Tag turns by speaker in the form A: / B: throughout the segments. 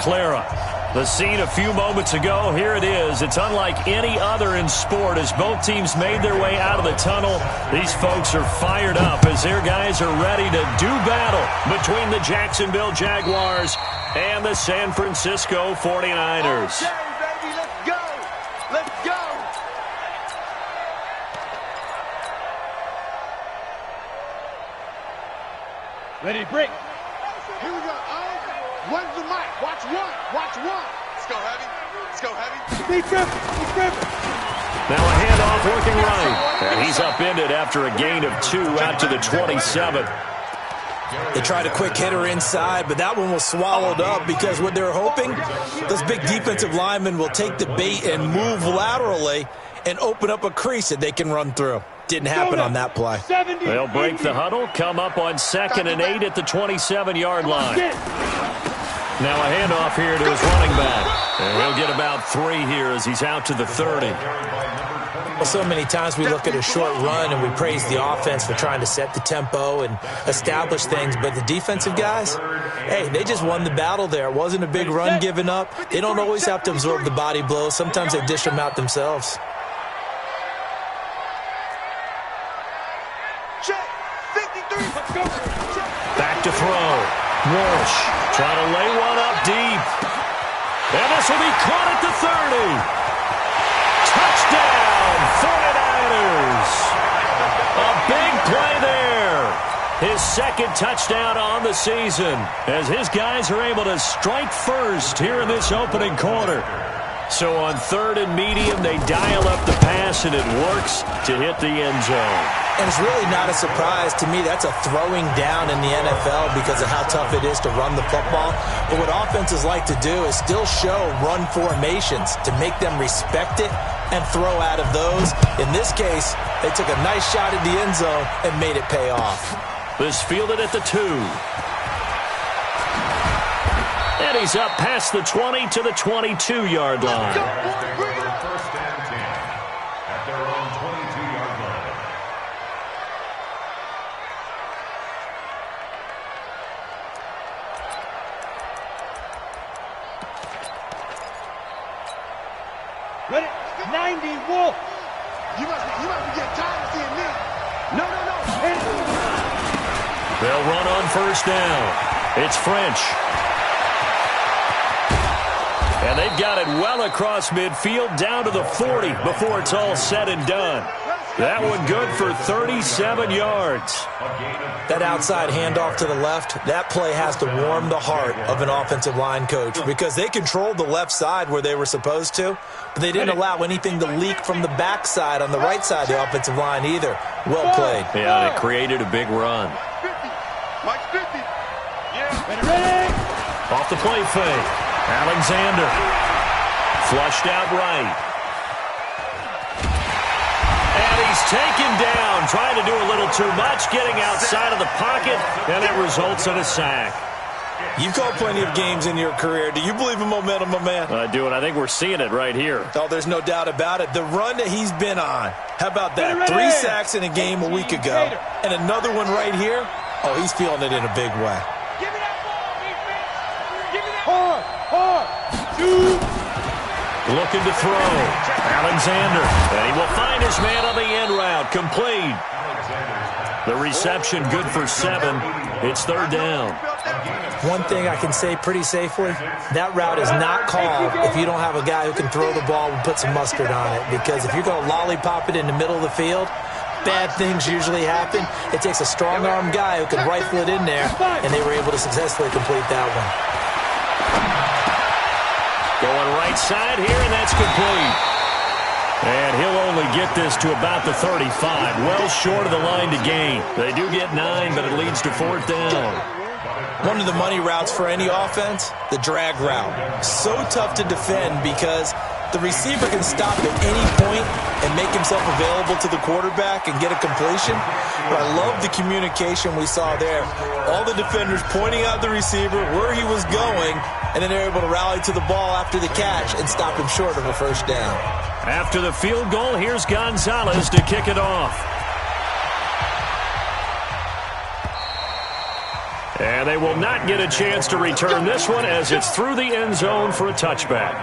A: Clara. The scene a few moments ago, here it is. It's unlike any other in sport as both teams made their way out of the tunnel. These folks are fired up as their guys are ready to do battle between the Jacksonville Jaguars and the San Francisco 49ers.
B: Okay, baby, let's go. Let's go.
C: Ready to break.
B: Here we go. One's the mic. Watch one. Watch one. Let's go heavy. Let's go heavy.
C: Be tripping. Be tripping.
A: Now a handoff working right. And he's upended after a gain of 2 out to the 27.
D: They tried a quick hitter inside, but that one was swallowed up because what they're hoping, those big defensive linemen will take the bait and move laterally and open up a crease that they can run through. Didn't happen on that play.
A: They'll break the huddle, come up on 2nd and 8 at the 27-yard line. Now a handoff here to his running back. And he'll get about 3 here as he's out to the 30.
D: Well, so many times we look at a short run and we praise the offense for trying to set the tempo and establish things, but the defensive guys, hey, they just won the battle there. It wasn't a big run given up. They don't always have to absorb the body blows. Sometimes they dish them out themselves.
A: Back to throw. Walsh trying to lay one up deep. And this will be caught at the 30. Touchdown, 49ers. A big play there. His 2nd touchdown on the season as his guys are able to strike first here in this opening quarter. So on 3rd and medium, they dial up the pass, and it works to hit the end zone.
D: And it's really not a surprise to me. That's a throwing down in the NFL because of how tough it is to run the football. But what offenses like to do is still show run formations to make them respect it and throw out of those. In this case, they took a nice shot at the end zone and made it pay off.
A: This fielded at the 2. And he's up past the 20 to the 22-yard line.
E: First and 10 at their own 22-yard line.
C: Ready? 90, Wolf.
B: You must be getting tired of seeing me. No.
A: They'll run on 1st down. It's French. And they've got it well across midfield down to the 40 before it's all said and done. That one good for 37 yards.
D: That outside handoff to the left, that play has to warm the heart of an offensive line coach because they controlled the left side where they were supposed to, but they didn't allow anything to leak from the backside on the right side of the offensive line either. Well played.
A: Yeah, and it created a big run.
B: 50. Mike's 50. Yeah.
C: Ready?
A: Off the play fake. Alexander flushed out right. And he's taken down, trying to do a little too much, getting outside of the pocket, and it results in a sack.
D: You've called plenty of games in your career. Do you believe in momentum, my man?
A: I do, and I think we're seeing it right here.
D: Oh, there's no doubt about it. The run that he's been on. How about that? 3 sacks in a game a week ago, and another one right here. Oh, he's feeling it in a big way.
C: Give me that ball, defense. Give me that. Hard.
A: Looking to throw. Alexander. And he will find his man on the end route. Complete. The reception good for 7. It's 3rd down.
D: One thing I can say pretty safely, that route is not called if you don't have a guy who can throw the ball and put some mustard on it. Because if you're going to lollipop it in the middle of the field, bad things usually happen. It takes a strong-arm guy who can rifle it in there, and they were able to successfully complete that one.
A: Going right side here, and that's complete. And he'll only get this to about the 35, well short of the line to gain. They do get 9, but it leads to 4th down.
D: One of the money routes for any offense, the drag route. So tough to defend because the receiver can stop at any point and make himself available to the quarterback and get a completion. But I love the communication we saw there. All the defenders pointing out the receiver, where he was going, and then they're able to rally to the ball after the catch and stop him short of a 1st down.
A: After the field goal, here's Gonzalez to kick it off. And they will not get a chance to return this one as it's through the end zone for a touchback.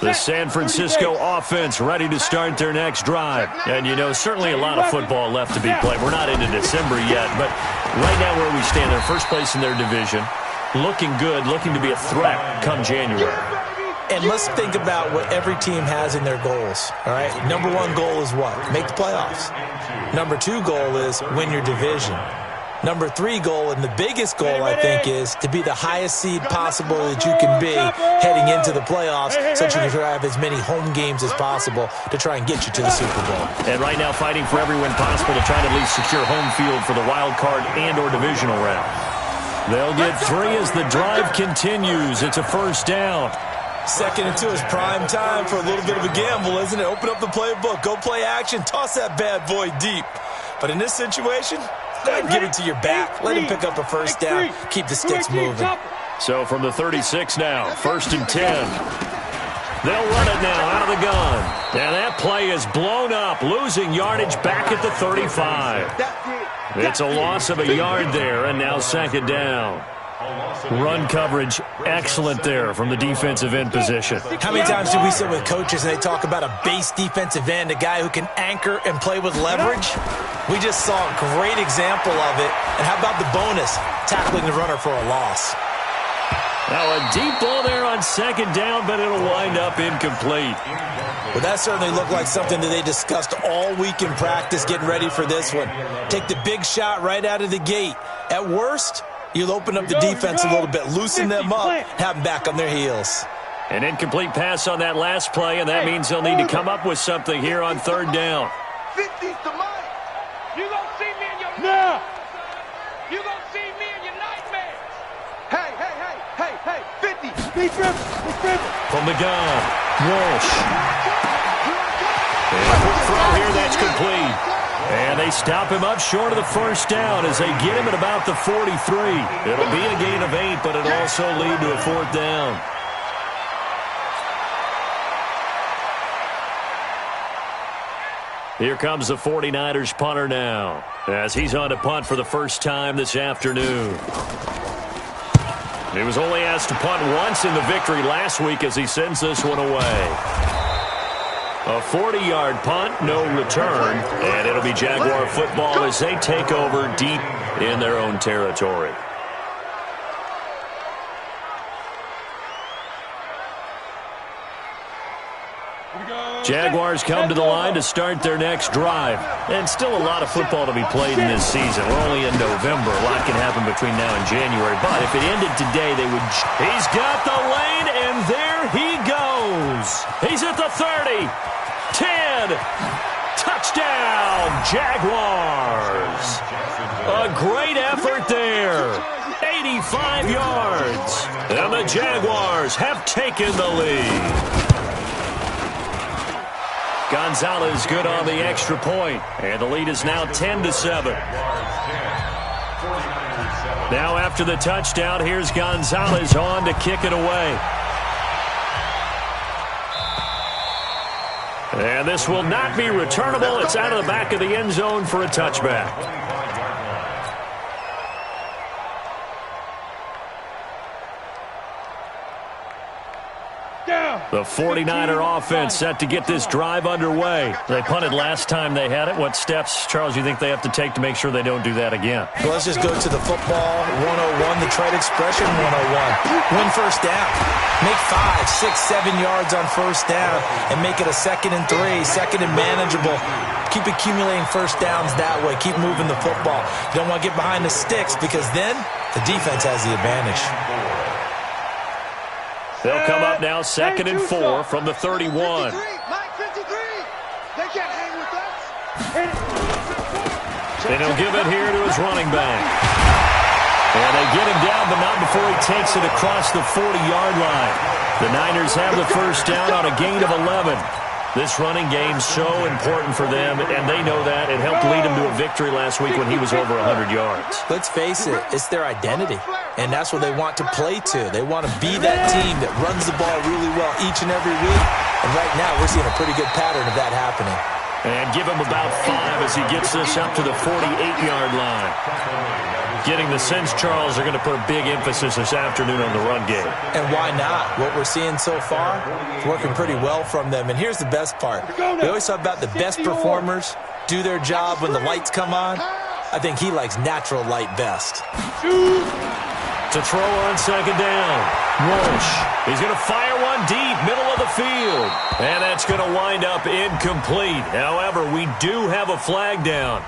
A: The San Francisco offense ready to start their next drive. And, you know, certainly a lot of football left to be played. We're not into December yet, but right now where we stand, they're first place in their division. Looking good, looking to be a threat come January.
D: And let's think about what every team has in their goals, all right? Number one goal is what? Make the playoffs. Number two goal is win your division. Number three goal, and the biggest goal, I think, is to be the highest seed possible that you can be heading into the playoffs so that you can have as many home games as possible to try and get you to the Super Bowl.
A: And right now fighting for every win possible to try to at least secure home field for the wild card and or divisional round. They'll get 3 as the drive continues. It's a first down.
D: 2nd and 2 is prime time for a little bit of a gamble, isn't it? Open up the playbook, go play action, toss that bad boy deep. But in this situation, go ahead and give it to your back. Let him pick up a first down. Keep the sticks moving.
A: So from the 36 now, 1st and 10. They'll run it now out of the gun. And that play is blown up, losing yardage back at the 35. It's a loss of a yard there, and now 2nd down. Run coverage, excellent there from the defensive end position.
D: How many times do we sit with coaches and they talk about a base defensive end, a guy who can anchor and play with leverage? We just saw a great example of it. And how about the bonus, tackling the runner for a loss?
A: Now a deep ball there on 2nd down, but it'll wind up incomplete.
D: Well, that certainly looked like something that they discussed all week in practice getting ready for this one. Take the big shot right out of the gate. At worst, you'll open up the defense a little bit, loosen them up, have them back on their heels.
A: An incomplete pass on that last play, and that means they'll need to come up with something here on 3rd down.
B: 50's to mine.
C: You gonna see me in your nightmares. You gonna see me in your nightmares.
B: Hey, 50. Be driven.
A: From the gun, Walsh. And a quick throw here, that's complete. And they stop him up short of the first down as they get him at about the 43. It'll be a gain of 8, but it'll also lead to a 4th down. Here comes the 49ers punter now as he's on to punt for the first time this afternoon. He was only asked to punt once in the victory last week as he sends this one away. A 40-yard punt, no return, and it'll be Jaguar football as they take over deep in their own territory. Jaguars come to the line to start their next drive. And still a lot of football to be played in this season. We're only in November. A lot can happen between now and January. But if it ended today, they would... He's got the lane, and there he goes. He's at the 30. 10. Touchdown, Jaguars. A great effort there. 85 yards. And the Jaguars have taken the lead. Gonzalez good on the extra point, and the lead is now 10-7. Now after the touchdown, here's Gonzalez on to kick it away. And this will not be returnable. It's out of the back of the end zone for a touchback. The 49er offense set to get this drive underway. They punted last time they had it. What steps, Charles, do you think they have to take to make sure they don't do that again?
D: Well, let's just go to the football 101, the trade expression 101. Win first down. Make 5, 6, 7 yards on first down and make it a 2nd and 3, 2nd and manageable. Keep accumulating first downs that way. Keep moving the football. You don't want to get behind the sticks because then the defense has the advantage.
A: They'll come up now 2nd and 4 from the 31.
B: Mike 53. They can't hang with us.
A: And he'll give it here to his running back. And they get him down, but not before he takes it across the 40-yard line. The Niners have the first down on a gain of 11. This running game's so important for them, and they know that. It helped lead him to a victory last week when he was over 100 yards.
D: Let's face it, it's their identity, and that's what they want to play to. They want to be that team that runs the ball really well each and every week, and right now we're seeing a pretty good pattern of that happening.
A: And give him about 5 as he gets this up to the 48-yard line. Getting the sense, Charles, they're going to put a big emphasis this afternoon on the run game.
D: And why not? What we're seeing so far is working pretty well from them. And here's the best part. We always talk about the best performers do their job when the lights come on. I think he likes natural light best.
A: To throw on second down. Walsh. He's going to fire one deep, middle of the field. And that's going to wind up incomplete. However, we do have a flag down.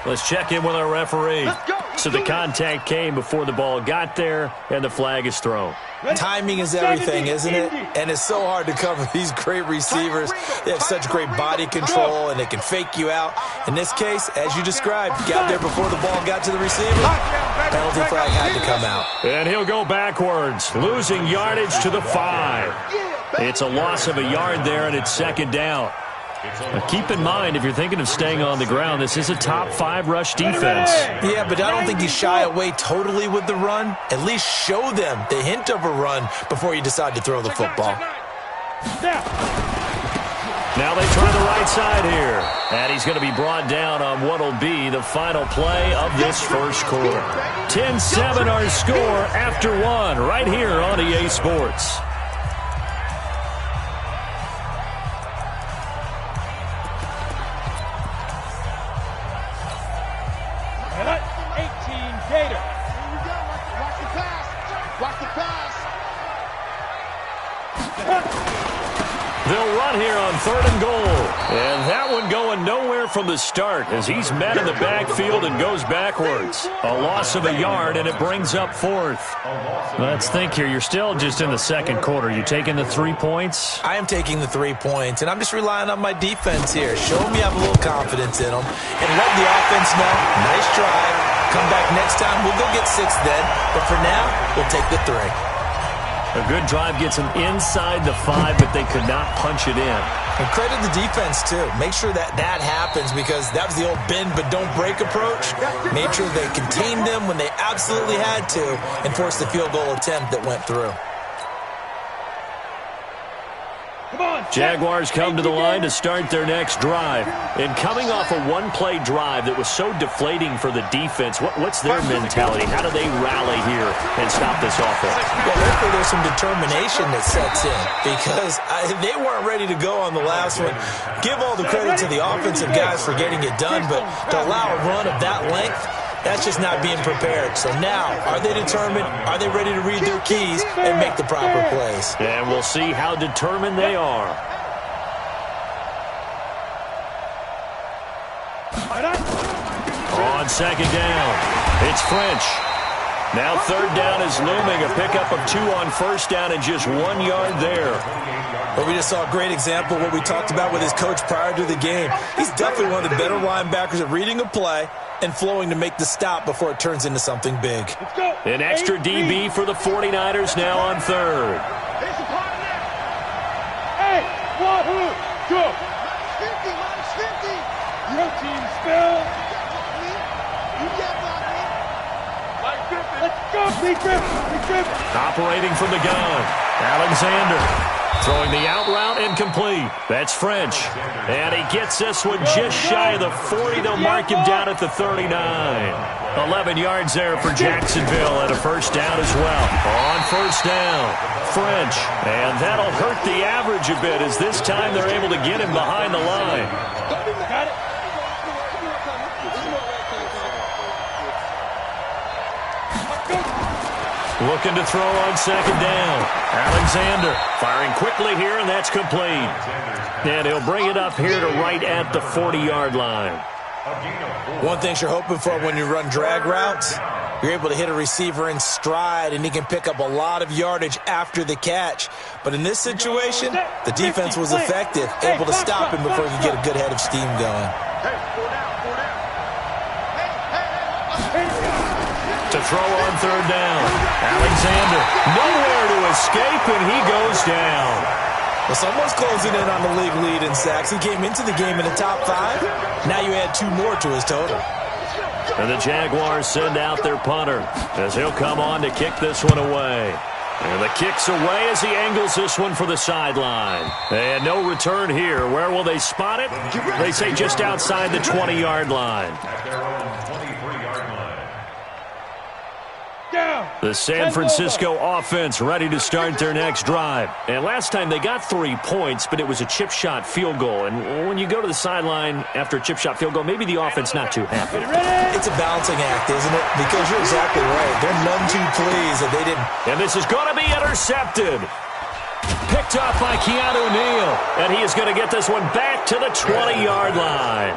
A: Let's check in with our referee. So the contact came before the ball got there, and the flag is thrown.
D: Timing is everything, isn't it? And it's so hard to cover these great receivers. They have such great body control, and they can fake you out. In this case, as you described, got there before the ball got to the receiver. Penalty flag had to come out.
A: And he'll go backwards, losing yardage to the 5. It's a loss of a yard there, and it's second down. Now keep in mind, if you're thinking of staying on the ground, this is a top 5 rush defense.
D: Yeah, but I don't think you shy away totally with the run. At least show them the hint of a run before you decide to throw the football.
A: Now they try the right side here. And he's going to be brought down on what will be the final play of this first quarter. 10-7 our score after 1 right here on EA Sports. They'll run here on 3rd and goal. And that one going nowhere from the start as he's met in the backfield and goes backwards. A loss of a yard, and it brings up 4th. Let's think here. You're still just in the second quarter. You taking the 3 points?
D: I am taking the 3 points, and I'm just relying on my defense here. Show me I have a little confidence in them. And let the offense know, nice drive. Come back next time. We'll go get 6 then. But for now, we'll take the 3.
A: A good drive gets them inside the 5, but they could not punch it in.
D: And credit the defense, too. Make sure that happens because that was the old bend but don't break approach. Made sure they contained them when they absolutely had to and forced the field goal attempt that went through.
A: Jaguars come to the line to start their next drive. And coming off a one-play drive that was so deflating for the defense, what's their mentality? How do they rally here and stop this offense?
D: Well, hopefully there's some determination that sets in because they weren't ready to go on the last one. Give all the credit to the offensive guys for getting it done, but to allow a run of that length, that's just not being prepared. So now, are they determined? Are they ready to read their keys and make the proper plays?
A: And we'll see how determined they are. On second down, it's French. Now 3rd down is looming. A pickup of 2 on 1st down and just 1 yard there.
D: Well, we just saw a great example of what we talked about with his coach prior to the game. He's definitely one of the better linebackers at reading a play and flowing to make the stop before it turns into something big.
A: An extra DB for the 49ers now on 3rd.
C: Hey, wahoo, go. Your team spell. Let's go, Big Griff.
A: Operating from the gun, Alexander. Throwing the out route incomplete. That's French. And he gets this one just shy of the 40. They'll mark him down at the 39. 11 yards there for Jacksonville and a 1st down as well. On 1st down, French. And that'll hurt the average a bit as this time they're able to get him behind the line.
C: Got it.
A: Looking to throw on 2nd down. Alexander firing quickly here, and that's complete. And he'll bring it up here to right at the 40-yard line.
D: One thing you're hoping for when you run drag routes, you're able to hit a receiver in stride, and he can pick up a lot of yardage after the catch. But in this situation, the defense was effective, able to stop him before he could get a good head of steam going.
A: To throw on 3rd down. Alexander nowhere to escape, and he goes down.
D: Well, someone's closing in on the league lead in sacks. He came into the game in the top 5. Now you add 2 more to his total.
A: And the Jaguars send out their punter as he'll come on to kick this one away. And The kick's away as he angles this one for the sideline. And no return here. Where will they spot it? They say just outside the 20-yard line.
E: At their own 23-yard line.
A: The San Francisco offense ready to start their next drive. And last time they got 3 points, but it was a chip shot field goal. And when you go to the sideline after a chip shot field goal, maybe the offense not too happy.
D: It's a balancing act, isn't it? Because you're exactly right. They're none too pleased that they didn't.
A: And this is going to be intercepted. Picked up by Keanu Neal. And he is going to get this one back to the 20-yard line.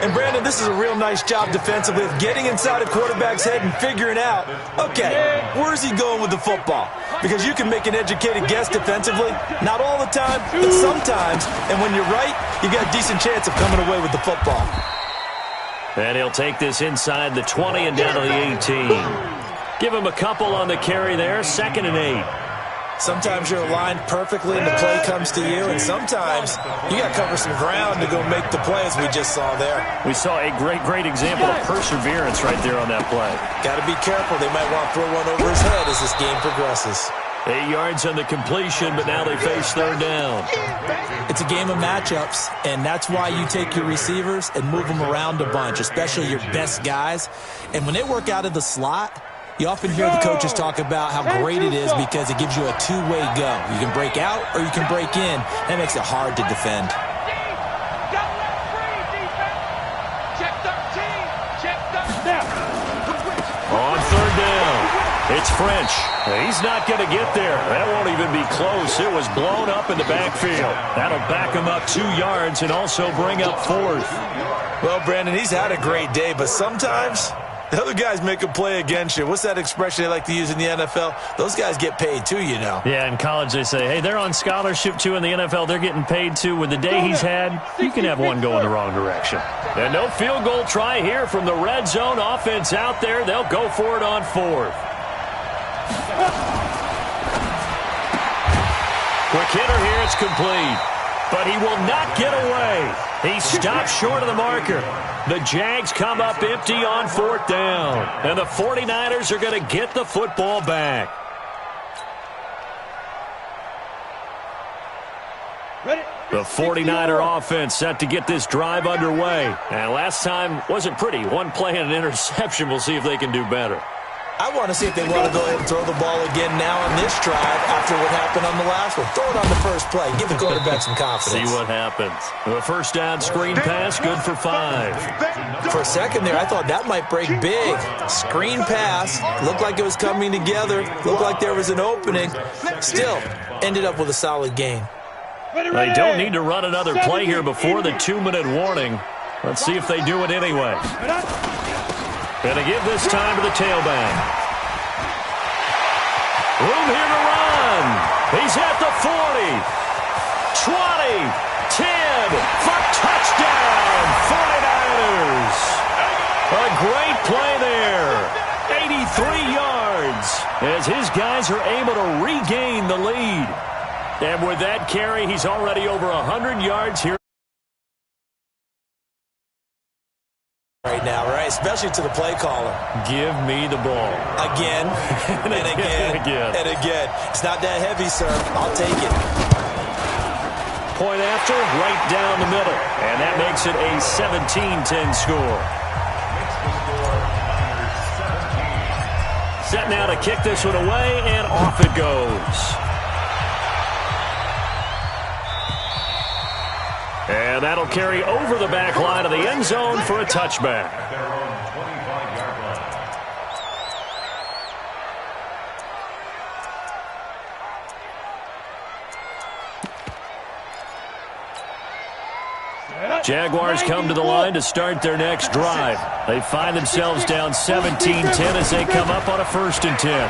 D: And, Brandon, this is a real nice job defensively of getting inside a quarterback's head and figuring out, okay, where's he going with the football? Because you can make an educated guess defensively, not all the time, but sometimes. And when you're right, you got a decent chance of coming away with the football.
A: And he'll take this inside the 20 and down to the 18. Give him a couple on the carry there, 2nd and 8.
D: Sometimes you're aligned perfectly and the play comes to you, and sometimes you got to cover some ground to go make the play, as we just saw there.
A: We saw a great example of perseverance right there on that play.
D: Got to be careful. They might want to throw one over his head as this game progresses.
A: 8 yards on the completion, but now they face 3rd down.
D: It's a game of matchups, and that's why you take your receivers and move them around a bunch, especially your best guys. And when they work out of the slot, you often hear the coaches talk about how great it is because it gives you a two-way go. You can break out or you can break in. That makes it hard to defend.
A: On 3rd down, it's French. He's not going to get there. That won't even be close. It was blown up in the backfield. That'll back him up 2 yards and also bring up 4th.
D: Well, Brandon, he's had a great day, but sometimes the other guys make a play against you. What's that expression they like to use in the NFL? Those guys get paid too, you know.
A: Yeah, in college they say, hey, they're on scholarship too. In the NFL, they're getting paid too. With the day he's had, you can have one go in the wrong direction. And no field goal try here from the red zone. Offense out there. They'll go for it on 4th. Quick hitter here. It's complete. But he will not get away. He stopped short of the marker. The Jags come up empty on 4th down. And the 49ers are going to get the football back. The 49er offense set to get this drive underway. And last time wasn't pretty. One play and an interception. We'll see if they can do better.
D: I want to see if they want to go ahead and throw the ball again now on this drive after what happened on the last one. Throw it on the first play. Give the quarterback some confidence.
A: See what happens. The 1st down screen pass, good for 5.
D: For a second there, I thought that might break big. Screen pass. Looked like it was coming together. Looked like there was an opening. Still, ended up with a solid gain.
A: They don't need to run another play here before the 2-minute warning. Let's see if they do it anyway. Going to give this time to the tailback. Room here to run. He's at the 40, 20, 10 for touchdown, 49ers. A great play there. 83 yards as his guys are able to regain the lead. And with that carry, he's already over 100 yards here.
D: Right now, right? Especially to the play caller.
A: Give me the ball.
D: Again, and again, and again. It's not that heavy, sir. I'll take it.
A: Point after, right down the middle. And that makes it a 17-10 score. Set now to kick this one away, and off it goes. And that'll carry over the back line of the end zone for a touchback.
E: At their own 25-yard line.
A: Jaguars come to the line to start their next drive. They find themselves down 17-10 as they come up on a 1st and 10.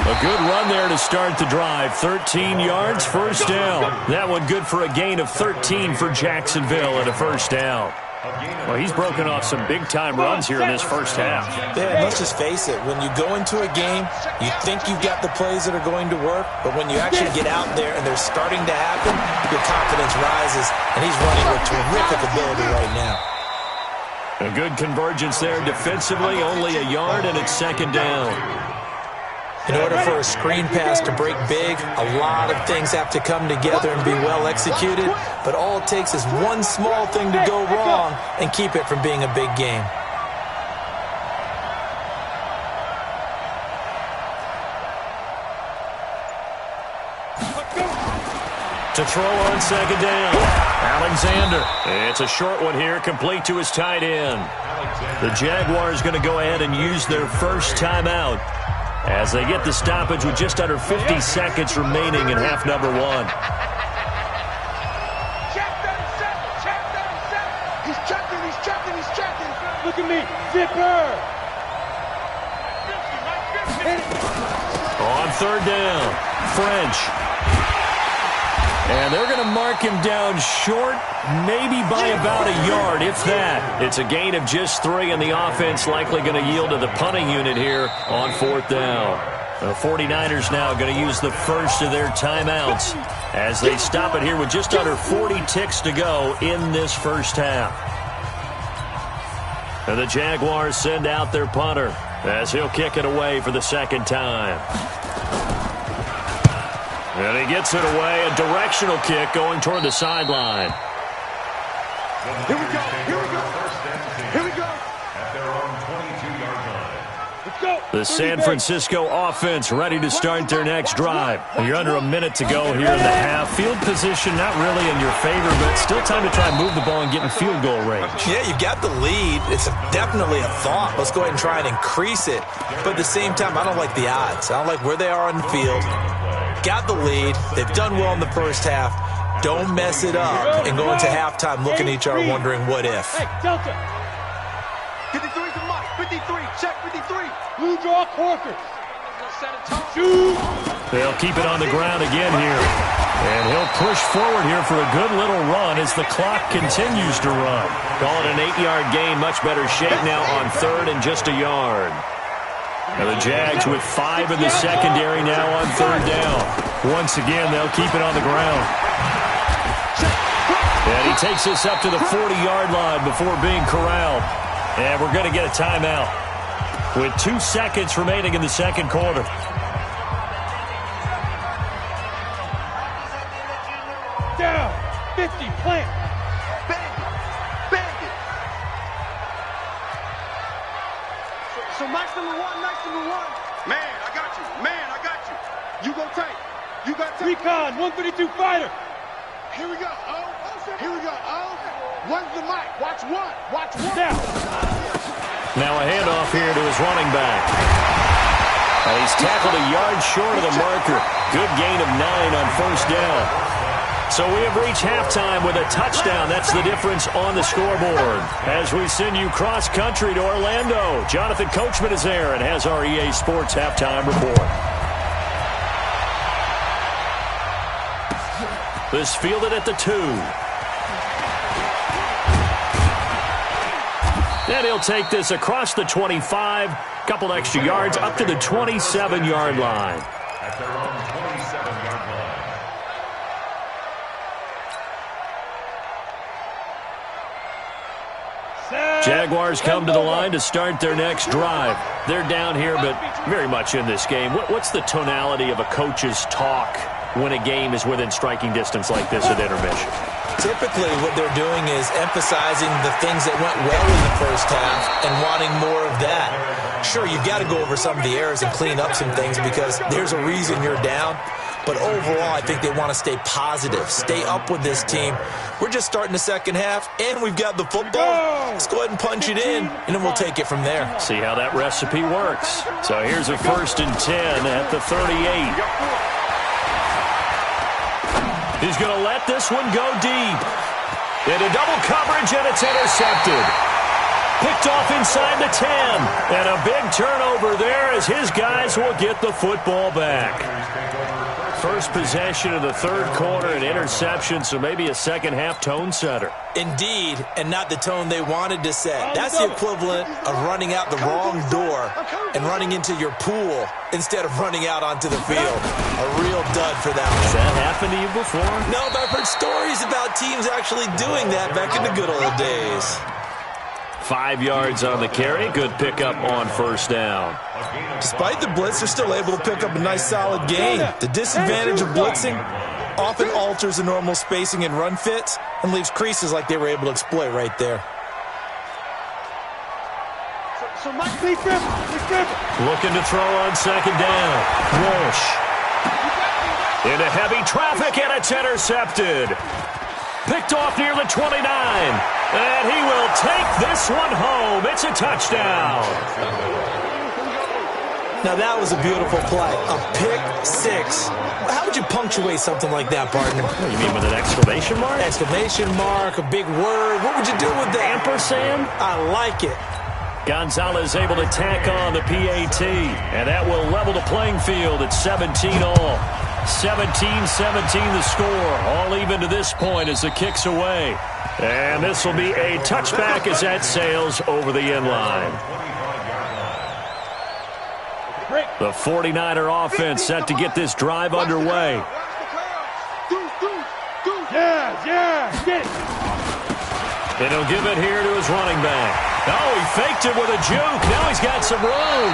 A: A good run there to start the drive. 13 yards, 1st down. That one good for a gain of 13 for Jacksonville and a 1st down. Well, he's broken off some big-time runs here in this 1st half.
D: Yeah, let's just face it. When you go into a game, you think you've got the plays that are going to work, but when you actually get out there and they're starting to happen, your confidence rises, and he's running with terrific ability right now.
A: A good convergence there defensively, only a yard, and it's 2nd down.
D: In order for a screen pass to break big, a lot of things have to come together and be well executed, but all it takes is one small thing to go wrong and keep it from being a big game.
A: To throw on second down, Alexander. It's a short one here, complete to his tight end. The Jaguars going to go ahead and use their first timeout as they get the stoppage with just under 50 seconds remaining in half number one.
C: Check 37, check 37.
B: He's checking, he's checking, he's checking.
C: Look at me, zipper.
A: On third down, French. And they're going to mark him down short, maybe by about a yard, if that. It's a gain of just 3, and the offense likely going to yield to the punting unit here on fourth down. The 49ers now going to use the first of their timeouts as they stop it here with just under 40 ticks to go in this first half. And the Jaguars send out their punter as he'll kick it away for the second time. And he gets it away, a directional kick going toward the sideline.
B: Here we go, here we go, here we go.
E: At their own 22-yard line.
C: Let's go.
A: The San Francisco offense ready to start their next drive. You're under a minute to go here in the half. Field position not really in your favor, but still time to try and move the ball and get in field goal range.
D: Yeah, you got the lead. It's definitely a thought. Let's go ahead and try and increase it. But at the same time, I don't like the odds. I don't like where they are on the field. Got the lead. They've done well in the first half. Don't mess it up and go into halftime looking at each other wondering what if.
C: Hey, Delta.
B: 53's the mark, 53, check 53.
C: Blue draw Corker. Shoot.
A: They'll keep it on the ground again here. And he'll push forward here for a good little run as the clock continues to run. Call it an 8-yard gain. Much better shape now on third and just a yard. And the Jags with 5 in the secondary now on third down. Once again, they'll keep it on the ground. And he takes this up to the 40-yard line before being corralled. And we're going to get a timeout with 2 seconds remaining in the second quarter.
C: Down. 50, plant.
B: Bang it. So Max number one. Man, I got you. You go take. You got take.
C: Recon, 132 fighter.
B: Here we go. One's the mic. Watch one.
C: Down.
A: Now a handoff here to his running back. And he's tackled a yard short of the marker. Good gain of 9 on first down. So we have reached halftime with a touchdown. That's the difference on the scoreboard. As we send you cross-country to Orlando, Jonathan Coachman is there and has our EA Sports halftime report. This fielded at the 2. And he'll take this across the 25, couple extra yards, up to the 27-yard line.
E: At their own 27-yard line.
A: Jaguars come to the line to start their next drive. They're down here, but very much in this game. What's the tonality of a coach's talk when a game is within striking distance like this at intermission?
D: Typically, what they're doing is emphasizing the things that went well in the first half and wanting more of that. Sure, you've got to go over some of the errors and clean up some things because there's a reason you're down. But overall, I think they want to stay positive, stay up with this team. We're just starting the second half, and we've got the football. Let's go ahead and punch it in, and then we'll take it from there.
A: See how that recipe works. So here's a 1st and 10 at the 38. He's going to let this one go deep. Into double coverage, and it's intercepted. Picked off inside the 10. And a big turnover there as his guys will get the football back. First possession of the third quarter, an interception, so maybe a second-half tone setter.
D: Indeed, and not the tone they wanted to set. That's the equivalent of running out the wrong door and running into your pool instead of running out onto the field. A real dud for that one.
A: Has that happened to you before?
D: No, but I've heard stories about teams actually doing that back in the good old days.
A: 5 yards on the carry. Good pickup on first down.
D: Despite the blitz, they're still able to pick up a nice solid gain. The disadvantage of blitzing often alters the normal spacing and run fits and leaves creases like they were able to exploit right there.
B: So Mike, be careful.
A: Looking to throw on second down. Walsh. Into heavy traffic, and it's intercepted. Picked off near the 29. And he will take this one home. It's a touchdown.
D: Now that was a beautiful play. A pick six. How would you punctuate something like that, partner?
A: What do you mean, with an exclamation mark?
D: Exclamation mark, a big word. What would you do with that?
A: Ampersand?
D: I like it.
A: Gonzalez able to tack on the PAT. And that will level the playing field at 17 all. 17-17 the score. All even to this point as the kick's away. And this will be a touchback as that sails over the end line. The 49er offense set to get this drive underway. And he'll give it here to his running back. Oh, he faked it with a juke. Now he's got some room.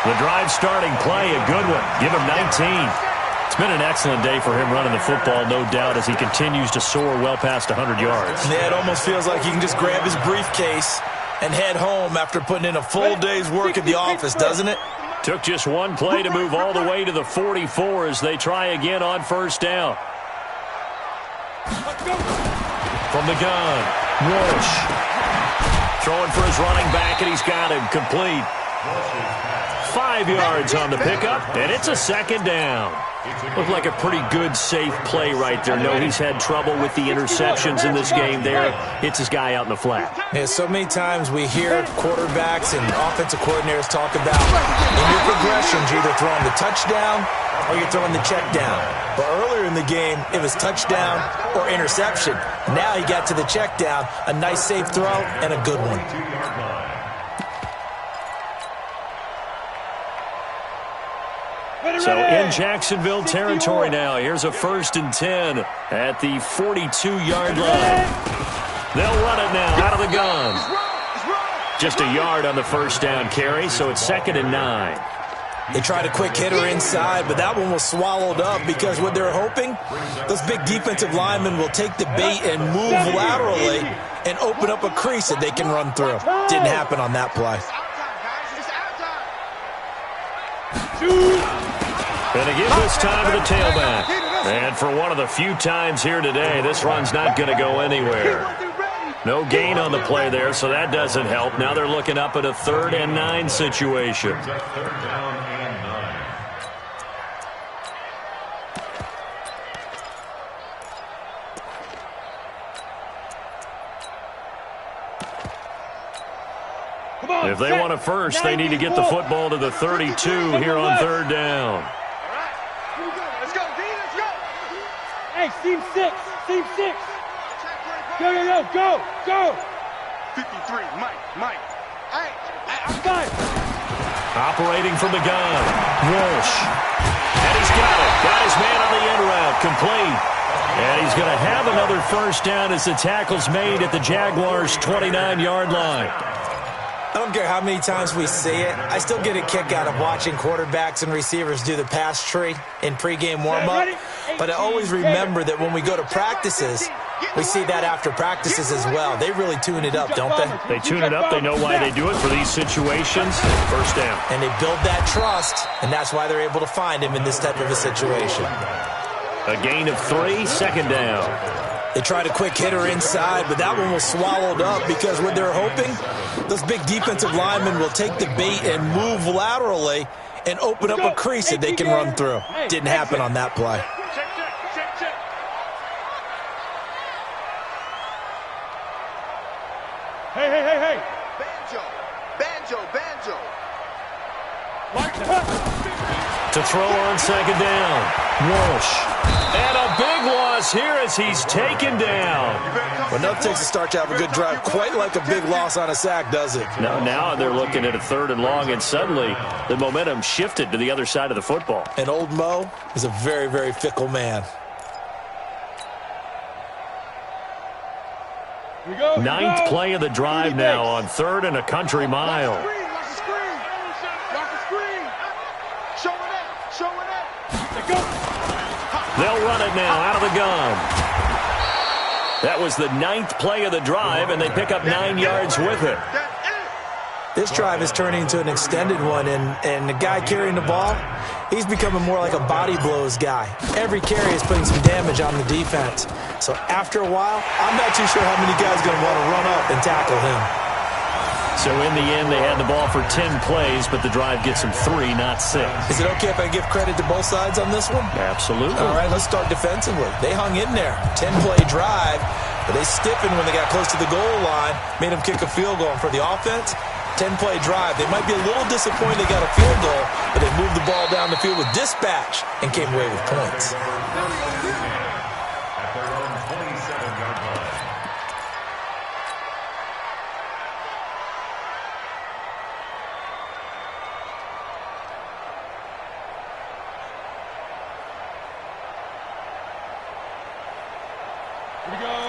A: The drive starting play, a good one. Give him 19. It's been an excellent day for him running the football, no doubt, as he continues to soar well past 100 yards.
D: Yeah, it almost feels like he can just grab his briefcase and head home after putting in a full day's work at the office, doesn't it?
A: Took just one play to move all the way to the 44 as they try again on first down. From the gun, Walsh. Throwing for his running back, and he's got him complete. 5 yards on the pickup, and it's a second down. Looked like a pretty good, safe play right there. No, he's had trouble with the interceptions in this game there. Hits his guy out in the flat.
D: Yeah, so many times we hear quarterbacks and offensive coordinators talk about in your progressions, you're either throwing the touchdown or you're throwing the check down. But earlier in the game, it was touchdown or interception. Now he got to the check down, a nice safe throw, and a good one.
A: So in Jacksonville territory now. Here's a 1st and 10 at the 42-yard line. They'll run it now out of the gun. Just a yard on the first down carry, so it's 2nd and 9.
D: They tried a quick hitter inside, but that one was swallowed up because what they're hoping, those big defensive linemen will take the bait and move laterally and open up a crease that they can run through. Didn't happen on that play.
A: Going to give this time to the tailback. And for one of the few times here today, this run's not going to go anywhere. No gain on the play there, so that doesn't help. Now they're looking up at a 3rd and 9 situation. If they want a first, they need to get the football to the 32 here on 3rd down.
B: Let's go, D, let's go.
C: Hey, team 6. Go.
B: 53, Mike. Hey, I'm
C: Fine.
A: Operating from the gun, Walsh. And he's got it. Got his man on the end route, complete. And he's going to have another first down as the tackle's made at the Jaguars' 29-yard line.
D: I don't care how many times we see it. I still get a kick out of watching quarterbacks and receivers do the pass tree in pregame warm-up. But I always remember that when we go to practices, we see that after practices as well. They really tune it up, don't they?
A: They tune it up. They know why they do it for these situations. First down.
D: And they build that trust, and that's why they're able to find him in this type of a situation.
A: A gain of 3, 2nd down.
D: They tried a quick hitter inside, but that one was swallowed up because what they're hoping, those big defensive linemen will take the bait and move laterally and open up a crease that they can run through. Didn't happen on that play.
C: Check. Hey.
B: Banjo.
A: To throw on 2nd down, Walsh. And a big loss here as he's taken down.
D: Well, nothing takes a start to have a good drive quite like a big loss on a sack, does it?
A: Now they're looking at a 3rd and long, and suddenly the momentum shifted to the other side of the football.
D: And old Mo is a very, very fickle man.
A: Ninth play of the drive now on 3rd and a country mile.
B: Watch the screen. Watch the screen. Show it up. Show it up.
A: They'll run it now out of the gun. That was the 9th play of the drive, and they pick up 9 yards with it.
D: This drive is turning into an extended one, and the guy carrying the ball, he's becoming more like a body blows guy. Every carry is putting some damage on the defense. So after a while, I'm not too sure how many guys are going to want to run up and tackle him.
A: So in the end, they had the ball for 10 plays, but the drive gets them 3, not 6.
D: Is it okay if I give credit to both sides on this one?
A: Absolutely.
D: All right, let's start defensively. They hung in there. 10-play drive, but they stiffened when they got close to the goal line, made them kick a field goal. And for the offense, 10-play drive. They might be a little disappointed they got a field goal, but they moved the ball down the field with dispatch and came away with points.
E: At their own 27-yard line.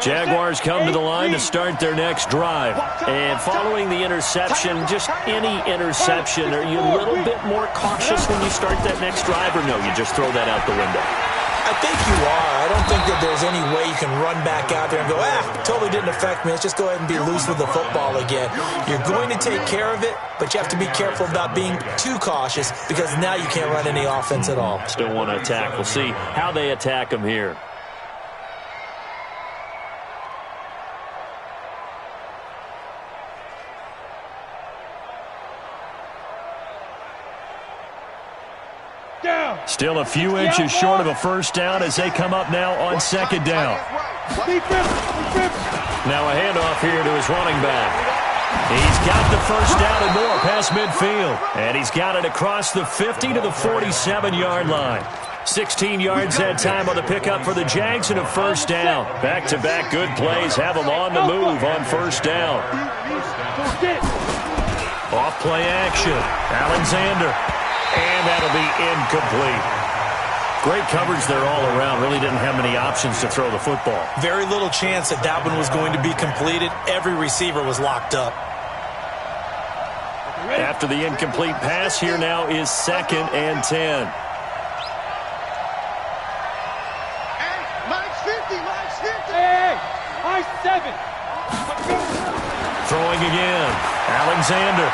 A: Jaguars come to the line to start their next drive. And following the interception, just any interception, are you a little bit more cautious when you start that next drive, or no, you just throw that out the window?
D: I think you are. I don't think that there's any way you can run back out there and go, totally didn't affect me. Let's just go ahead and be loose with the football again. You're going to take care of it, but you have to be careful about being too cautious because now you can't run any offense at all.
A: Still want to attack. We'll see how they attack them here. Still a few inches short of a first down as they come up now on 2nd down. Now a handoff here to his running back. He's got the first down and more past midfield. And he's got it across the 50 to the 47-yard line. 16 yards that time on the pickup for the Jags and a first down. Back-to-back good plays have them on the move on first down. Off play action. Alexander. And that'll be incomplete. Great coverage there all around. Really didn't have many options to throw the football.
D: Very little chance that that one was going to be completed. Every receiver was locked up.
A: After the incomplete pass, here now is 2nd and 10.
B: Hey, Mike's 50, Mike's 50.
C: Hey, Mike's 7.
A: Throwing again. Alexander.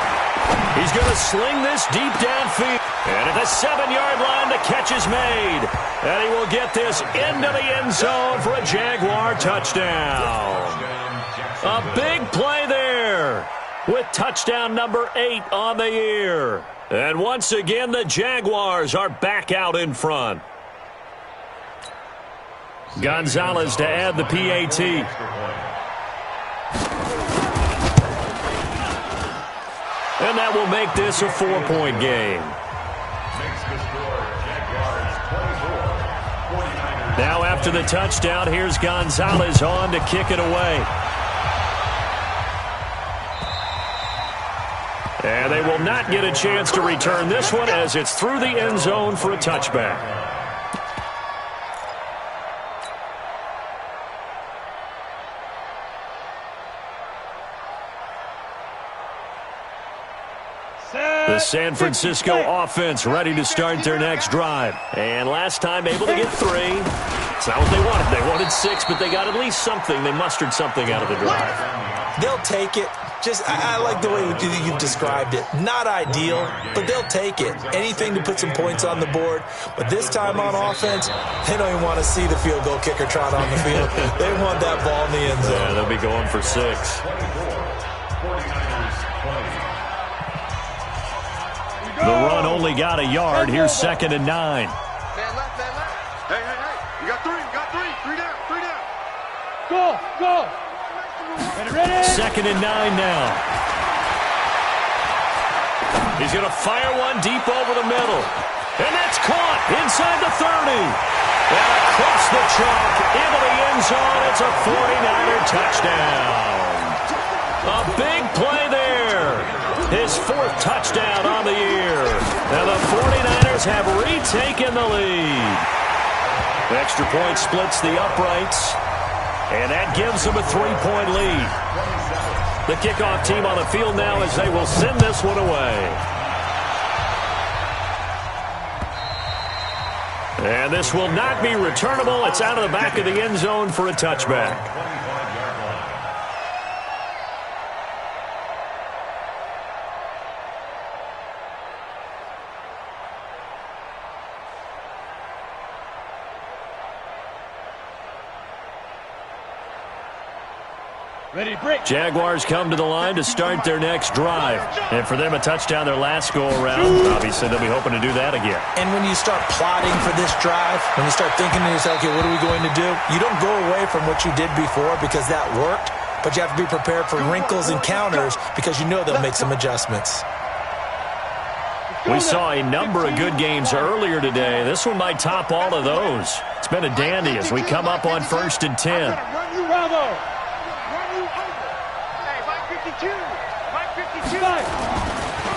A: He's going to sling this deep downfield. And at the 7-yard line, the catch is made. And he will get this into the end zone for a Jaguar touchdown. A big play there with touchdown number 8 on the year. And once again, the Jaguars are back out in front. Gonzalez to add the PAT. And that will make this a 4-point game. Now after the touchdown, here's Gonzalez on to kick it away. And they will not get a chance to return this one as it's through the end zone for a touchback. The San Francisco offense ready to start their next drive. And last time able to get 3. It's not what they wanted. They wanted 6, but they got at least something. They mustered something out of the drive.
D: They'll take it. I like the way you've described it. Not ideal, but they'll take it. Anything to put some points on the board. But this time on offense, they don't even want to see the field goal kicker trot on the field. They want that ball in the end zone.
A: Yeah, they'll be going for 6. The run only got a yard. Here's 2nd and 9.
B: Man left, man left. Hey. You got 3, you got 3. 3 down, 3 down.
C: Go. Ready?
A: 2nd and 9 now. He's going to fire one deep over the middle. And that's caught inside the 30. And across the chalk into the end zone. It's a 49er touchdown. A big play there. His 4th touchdown on the year. And the 49ers have retaken the lead. The extra point splits the uprights. And that gives them a 3-point lead. The kickoff team on the field now as they will send this one away. And this will not be returnable. It's out of the back of the end zone for a touchback.
C: Ready, break.
A: Jaguars come to the line to start their next drive. And for them, a touchdown their last go-around. Obviously, they'll be hoping to do that again.
D: And when you start plotting for this drive, when you start thinking to yourself, okay, what are we going to do? You don't go away from what you did before because that worked, but you have to be prepared for wrinkles and counters because you know they'll make some adjustments.
A: We saw a number of good games earlier today. This one might top all of those. It's been a dandy as we come up on 1st and 10.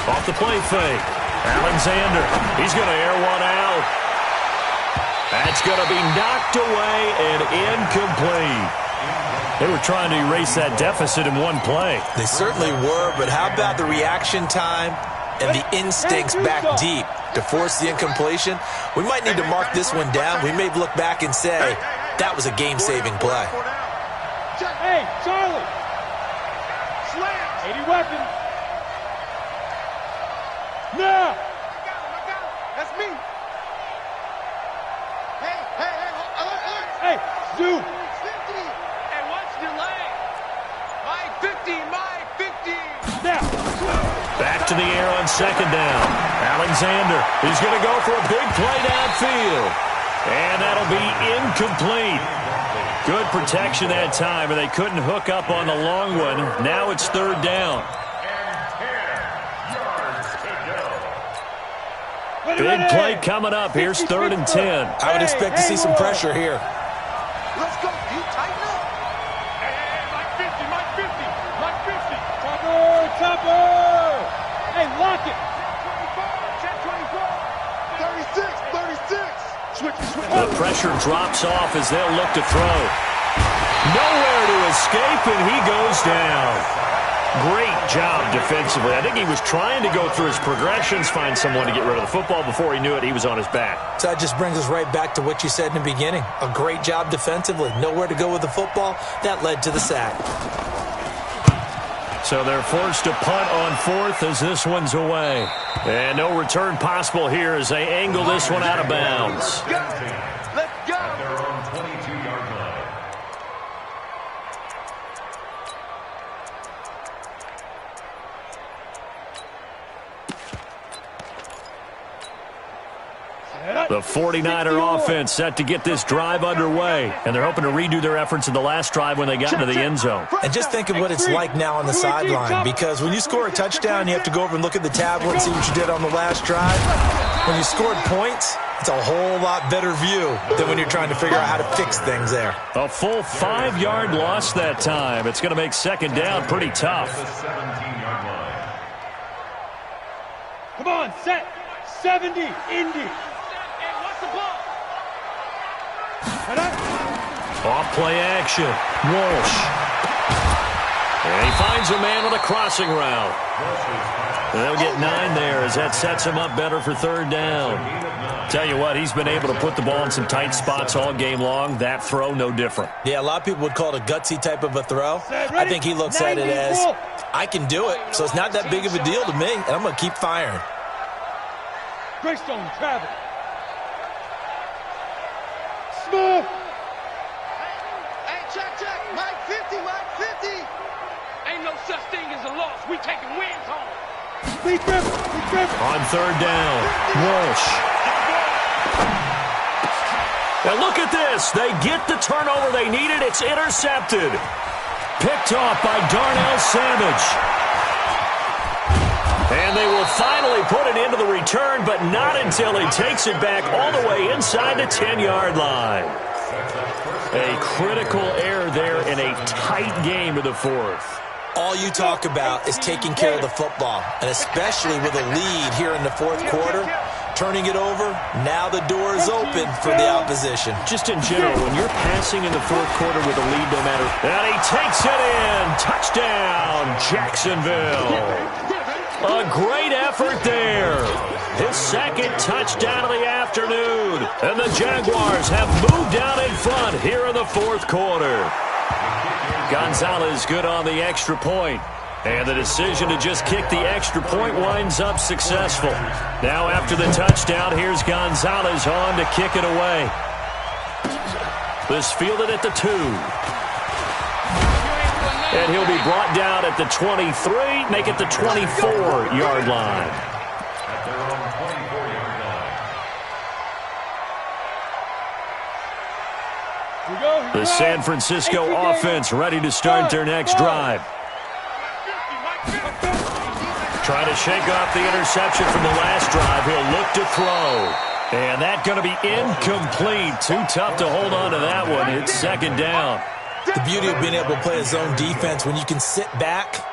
A: Off the play fake. Alexander. He's going to air one out. That's going to be knocked away and incomplete. They were trying to erase that deficit in one play.
D: They certainly were, but how about the reaction time and the instincts back deep to force the incompletion? We might need to mark this one down. We may look back and say, that was a game-saving play.
C: Hey, Charlie. Slam. 80 weapons. No! I got him. That's me. Hey, zoom. 50. Hey, watch the lane. My 50. Now.
A: Back to the air on 2nd down. Alexander. He's going to go for a big play downfield. And that'll be incomplete. Good protection that time, and they couldn't hook up on the long one. Now it's 3rd down. Big play coming up. Here's 3rd and 10.
D: I would expect to see some pressure here.
B: Let's go. You tighten up.
C: Hey, Mike 50. Topper. Hey, lock it.
B: 36. Switch.
A: The pressure drops off as they'll look to throw. Nowhere to escape, and he goes down. Great job defensively. I think he was trying to go through his progressions, find someone to get rid of the football. Before he knew it, he was on his back.
D: So that just brings us right back to what you said in the beginning. A great job defensively. Nowhere to go with the football. That led to the sack.
A: So they're forced to punt on 4th as this one's away. And no return possible here as they angle this one out of bounds.
B: Let's go.
E: At their own 22-yard line.
A: The 49er offense set to get this drive underway, and they're hoping to redo their efforts in the last drive when they got into the end zone.
D: And just think of what it's like now on the sideline, because when you score a touchdown, you have to go over and look at the tablet and see what you did on the last drive. When you scored points, it's a whole lot better view than when you're trying to figure out how to fix things there.
A: A full 5-yard loss that time. It's going to make 2nd down pretty tough.
E: The 17-yard line.
C: Come on, set. 70, Indy.
A: Off play action. Walsh. And he finds a man on a crossing route. And they'll get 9 there as that sets him up better for 3rd down. Tell you what, he's been able to put the ball in some tight spots all game long. That throw, no different.
D: Yeah, a lot of people would call it a gutsy type of a throw. I think he looks at it as, I can do it, so it's not that big of a deal to me, and I'm going to keep firing.
C: Greystone travel. Smooth.
B: Hey, check. Mike 50.
C: Ain't no such thing as a loss. We taking wins home.
B: Be driven.
A: On 3rd down, Walsh. And look at this. They get the turnover they needed. It's intercepted. Picked off by Darnell Savage. And they will finally put it into the return, but not until he takes it back all the way inside the 10-yard line. A critical error there in a tight game of the 4th.
D: All you talk about is taking care of the football, and especially with a lead here in the 4th quarter, turning it over. Now the door is open for the opposition.
A: Just in general, when you're passing in the fourth quarter with a lead, no matter... And he takes it in. Touchdown, Jacksonville. A great effort there. His second touchdown of the afternoon. And the Jaguars have moved out in front here in the fourth quarter. Gonzalez good on the extra point. And the decision to just kick the extra point winds up successful. Now after the touchdown, here's Gonzalez on to kick it away. This fielded at the 2. And he'll be brought down at the 23, make it the 24-yard line.
E: At their own 24-yard line.
A: The San Francisco offense ready to start their next drive. Trying to shake off the interception from the last drive. He'll look to throw. And that's going to be incomplete. Too tough to hold on to that one. It's second down.
D: The beauty of being able to play a zone defense, when you can sit back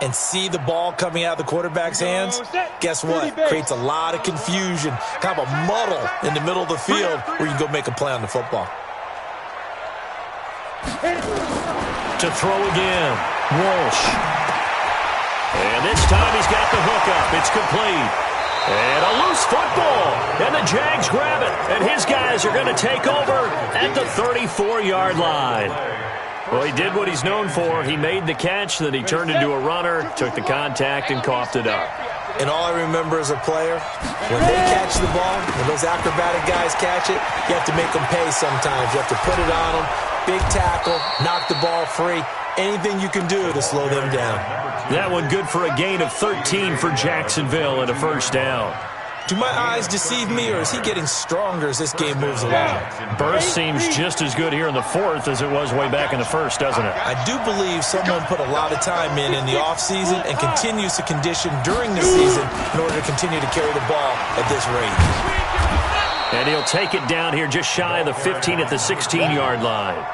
D: and see the ball coming out of the quarterback's hands, guess what? Creates a lot of confusion, kind of a muddle in the middle of the field where you can go make a play on the football.
A: To throw again, Walsh. And this time he's got the hook up. It's complete. And a loose football. And the Jags grab it. And his guys are going to take over at the 34-yard line. Well, he did what he's known for. He made the catch, then he turned into a runner, took the contact, and coughed it up.
D: And all I remember as a player, when they catch the ball, when those acrobatic guys catch it, you have to make them pay sometimes. You have to put it on them, big tackle, knock the ball free. Anything you can do to slow them down.
A: That one good for a gain of 13 for Jacksonville and a first down.
D: Do my eyes deceive me, or is he getting stronger as this game moves along?
A: Burst seems just as good here in the fourth as it was way back in the first, doesn't it?
D: I do believe someone put a lot of time in the offseason and continues to condition during the season in order to continue to carry the ball at this rate.
A: And he'll take it down here just shy of the 15 at the 16-yard line.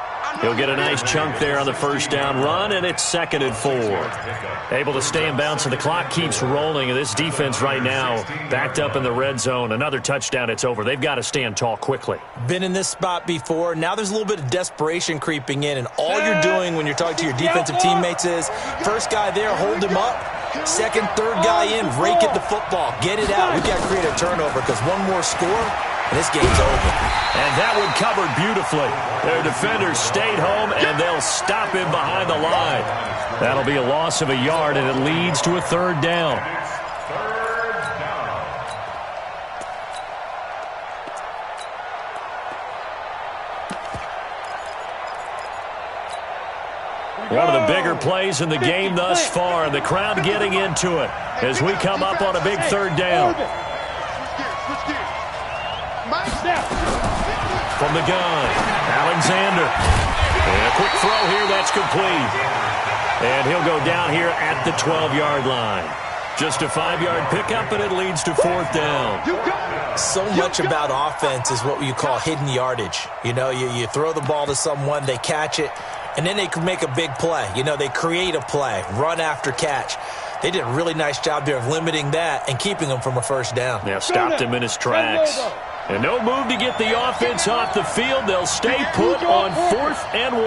A: He'll get a nice chunk there on the first down run, and it's 2nd and 4. Able to stay in bounds, and the clock keeps rolling. And this defense right now backed up in the red zone. Another touchdown, it's over. They've got to stand tall quickly.
D: Been in this spot before. Now there's a little bit of desperation creeping in, and all you're doing when you're talking to your defensive teammates is first guy there, hold him up. Second, third guy in, rake at the football. Get it out. We've got to create a turnover because one more score, and this game's over.
A: And that one covered beautifully. Their defenders stayed home, and they'll stop him behind the line. That'll be a loss of a yard, and it leads to a third down. One of the bigger plays in the game thus far, and the crowd getting into it as we come up on a big third down. From the gun, Alexander. And a quick throw here, that's complete. And he'll go down here at the 12-yard line. Just a 5-yard pickup, and it leads to fourth down.
D: So much about offense is what you call hidden yardage. You know, you throw the ball to someone, they catch it, and then they can make a big play. You know, they create a play, run after catch. They did a really nice job there of limiting that and keeping them from a first down.
A: Yeah, stopped him in his tracks. And no move to get the offense off the field. They'll stay put on 4th and 1.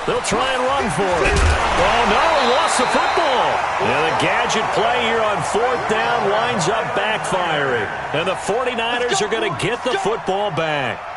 A: They'll try and run for it. Oh, no, lost the football. And the gadget play here on 4th down winds up backfiring. And the 49ers are going to get the football back.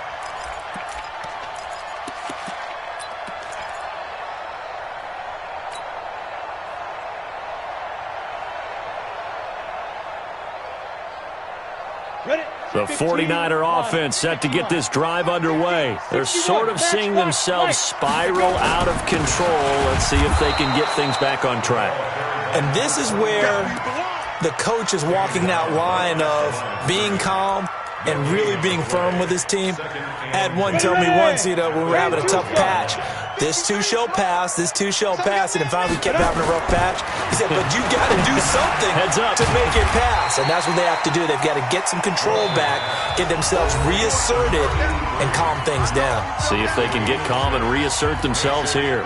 A: The 49er offense set to get this drive underway. They're sort of seeing themselves spiral out of control. Let's see if they can get things back on track.
D: And this is where the coach is walking that line of being calm and really being firm with his team. I had one tell me once, you know, when we were having a tough patch, This too shall pass. This too shall pass. And finally we kept having a rough patch. He said, but you got to do something to make it pass. And that's what they have to do. They've got to get some control back, get themselves reasserted, and calm things down.
A: See if they can get calm and reassert themselves here.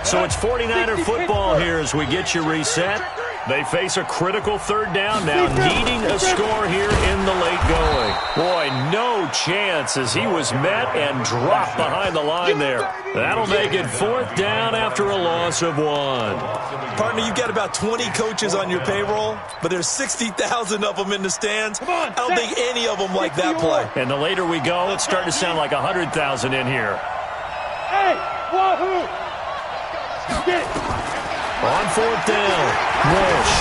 A: So it's 49er football here as we get you reset. They face a critical third down now, needing a score here in the late going. Boy, no chance as he was met and dropped behind the line there. That'll make it 4th down after a loss of 1.
D: Partner, you've got about 20 coaches on your payroll, but there's 60,000 of them in the stands. I don't think any of them like that play.
A: And the later we go, it's starting to sound like 100,000 in here.
C: Hey, wahoo!
A: On 4th down, Walsh.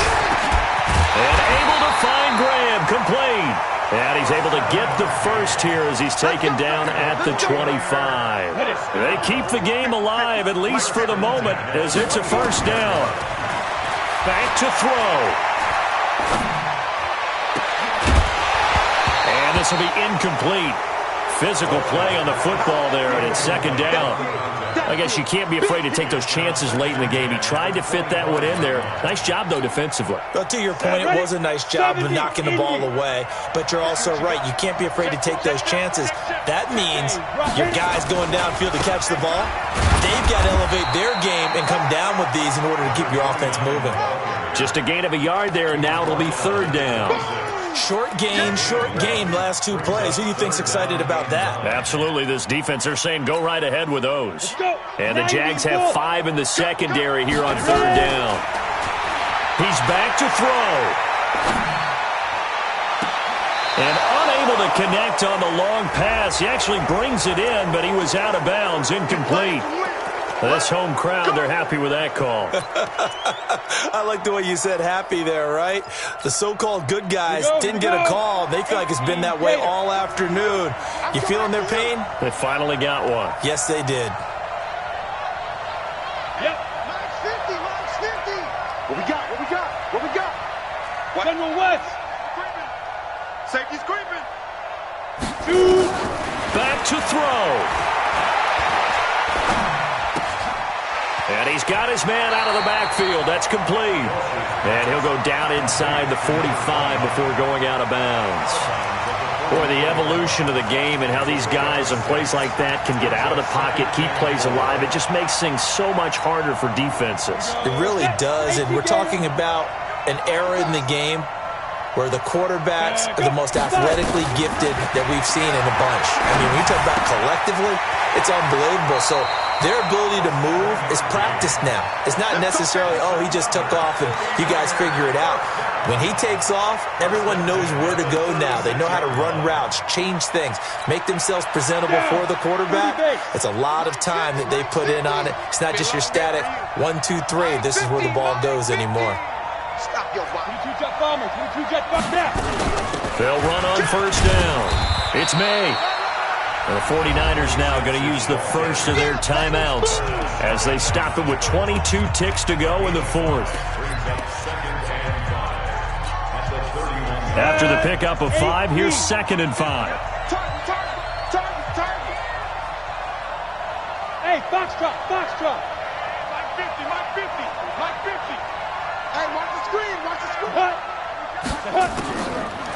A: And able to find Graham, complete. And he's able to get the first here as he's taken down at the 25. They keep the game alive, at least for the moment, as it's a 1st down. Back to throw. And this will be incomplete. Physical play on the football there, and it's 2nd down. I guess you can't be afraid to take those chances late in the game. He tried to fit that one in there. Nice job, though, defensively.
D: Well, to your point, it was a nice job of knocking the ball away. But you're also right. You can't be afraid to take those chances. That means your guys going downfield to catch the ball, they've got to elevate their game and come down with these in order to keep your offense moving.
A: Just a gain of a yard there, and now it'll be 3rd down.
D: Short gain, last 2 plays. Who do you think's excited about that?
A: Absolutely. This defense, they're saying go right ahead with those. And the Jags have 5 in the secondary here on 3rd down. He's back to throw. And unable to connect on the long pass. He actually brings it in, but he was out of bounds, incomplete. This home crowd, they're happy with that call.
D: I like the way you said happy there, right? The so-called good guys didn't get a call. They feel like it's been that way all afternoon. You feeling their pain?
A: They finally got one.
D: Yes, they did.
C: Yep.
B: Max 50, Max 50. What we got? What we got? What we got?
C: General West.
B: Creeping. Safety's creeping.
A: Back to throw. And he's got his man out of the backfield. That's complete. And he'll go down inside the 45 before going out of bounds. Boy, the evolution of the game and how these guys in plays like that can get out of the pocket, keep plays alive, it just makes things so much harder for defenses.
D: It really does, and we're talking about an era in the game where the quarterbacks are the most athletically gifted that we've seen in a bunch. I mean, when you talk about collectively, it's unbelievable. So their ability to move is practiced now. It's not necessarily, oh, he just took off and you guys figure it out. When he takes off, everyone knows where to go now. They know how to run routes, change things, make themselves presentable for the quarterback. It's a lot of time that they put in on it. It's not just your static 1, 2, 3. This is where the ball goes anymore.
B: Stop your body.
A: They'll run on 1st down. It's May. And the 49ers now going to use the first of their timeouts as they stop it with 22 ticks to go in the 4th. After the pickup of 5, here's 2nd and 5.
B: Target.
C: Hey, Foxtrot. Mike 50.
B: Hey, watch the screen.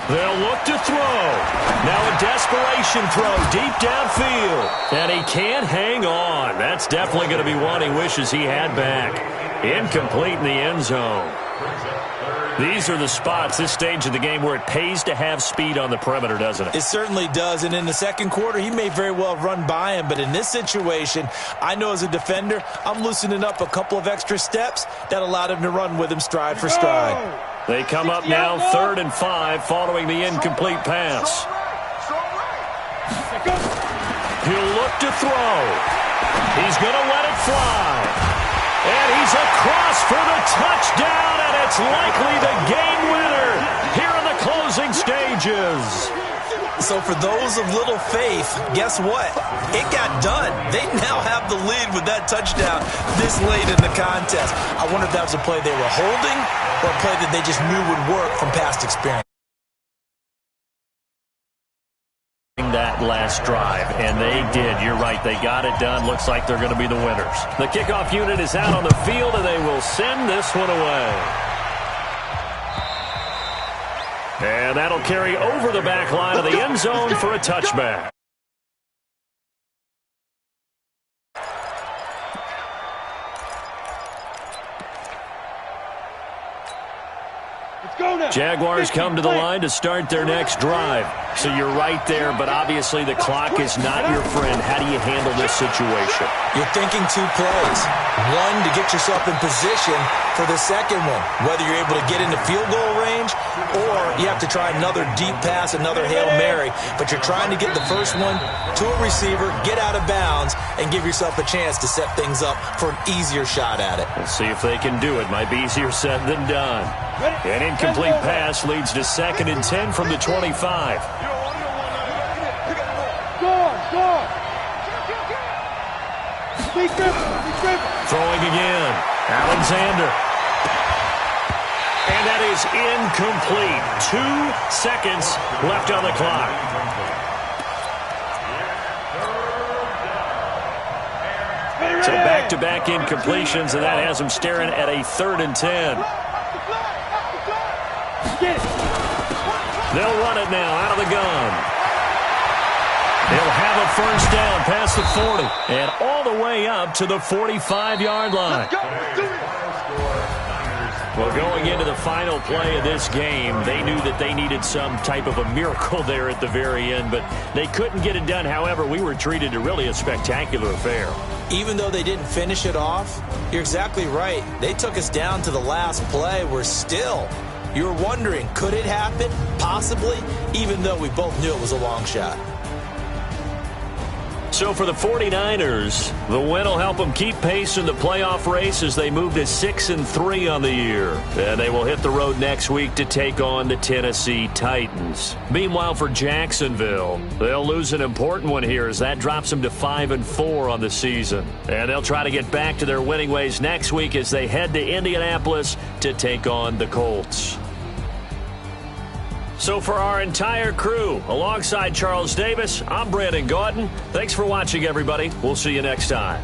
A: They'll look to throw. Now a desperation throw deep downfield. And he can't hang on. That's definitely going to be one he wishes he had back. Incomplete in the end zone. These are the spots, this stage of the game, where it pays to have speed on the perimeter, doesn't it?
D: It certainly does, and in the 2nd quarter, he may very well run by him, but in this situation, I know as a defender, I'm loosening up a couple of extra steps that allowed him to run with him stride for stride.
A: They come up now 3rd and 5 following the incomplete pass. He'll look to throw. He's going to let it fly. And he's across for the touchdown, and it's likely the game winner here in the closing stages.
D: So for those of little faith, guess what? It got done. They now have the lead with that touchdown this late in the contest. I wonder if that was a play they were holding or a play that they just knew would work from past experience.
A: win that last drive, and they did. You're right. They got it done. Looks like they're going to be the winners. The kickoff unit is out on the field, and they will send this one away. And that'll carry over the back line of the end zone for a touchback. Jaguars come to the line to start their next drive. So you're right there, but obviously the clock is not your friend. How do you handle this situation?
D: You're thinking 2 plays. One, to get yourself in position for the second one, whether you're able to get into field goal range or you have to try another deep pass, another Hail Mary, but you're trying to get the first one to a receiver, get out of bounds, and give yourself a chance to set things up for an easier shot at it.
A: We'll see if they can do it. Might be easier said than done. An incomplete pass leads to 2nd and 10 from the 25. Throwing again. Alexander. And that is incomplete. 2 seconds left on the clock. So back-to-back incompletions, and that has them staring at a 3rd and 10. They'll run it now out of the gun. They'll have a first down past the 40 and all the way up to the 45-yard line. Well, going into the final play of this game, they knew that they needed some type of a miracle there at the very end, but they couldn't get it done. However, we were treated to really a spectacular affair.
D: Even though they didn't finish it off, you're exactly right. They took us down to the last play. We're still... You're wondering, could it happen? Possibly, even though we both knew it was a long shot.
A: So for the 49ers, the win will help them keep pace in the playoff race as they move to 6-3 on the year. And they will hit the road next week to take on the Tennessee Titans. Meanwhile, for Jacksonville, they'll lose an important one here as that drops them to 5-4 on the season. And they'll try to get back to their winning ways next week as they head to Indianapolis to take on the Colts. So for our entire crew, alongside Charles Davis, I'm Brandon Gautin. Thanks for watching, everybody. We'll see you next time.